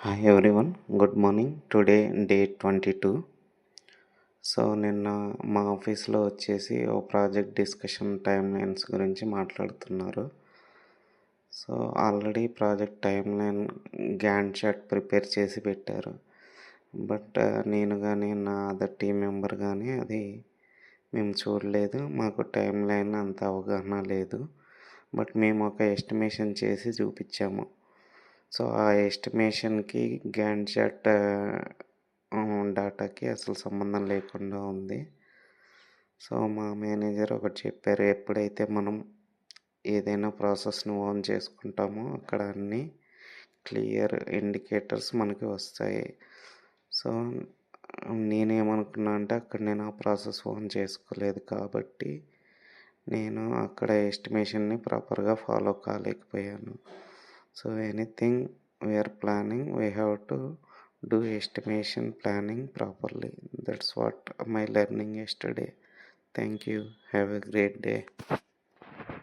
Hi everyone, good morning. Today day 22. So నిన్న మా ఆఫీస్లో వచ్చేసి ఓ ప్రాజెక్ట్ డిస్కషన్ టైమ్ లైన్స్ గురించి మాట్లాడుతున్నారు. So already project time line Gant chart prepare చేసి పెట్టారు. బట్ నేను కానీ నా అదర్ టీం మెంబర్ కానీ అది మేము చూడలేదు. మాకు టైం లైన్ అంత అవగాహన లేదు. బట్ మేము ఒక ఎస్టిమేషన్ చేసి చూపించాము. సో ఆ ఎస్టిమేషన్కి గ్యాంట్ చార్ట్ డాటాకి అసలు సంబంధం లేకుండా ఉంది. సో మా మేనేజర్ ఒకటి చెప్పారు, ఎప్పుడైతే మనం ఏదైనా ప్రాసెస్ను ఓన్ చేసుకుంటామో అక్కడ అన్నీ క్లియర్ ఇండికేటర్స్ మనకి వస్తాయి. సో నేనేమనుకున్నా అంటే అక్కడ నేను ఆ ప్రాసెస్ ఓన్ చేసుకోలేదు కాబట్టి నేను అక్కడ ఎస్టిమేషన్ని ప్రాపర్గా follow కాలేకపోయాను. So anything we are planning, we have to do estimation planning properly. That's what my learning yesterday. Thank you. Have a great day.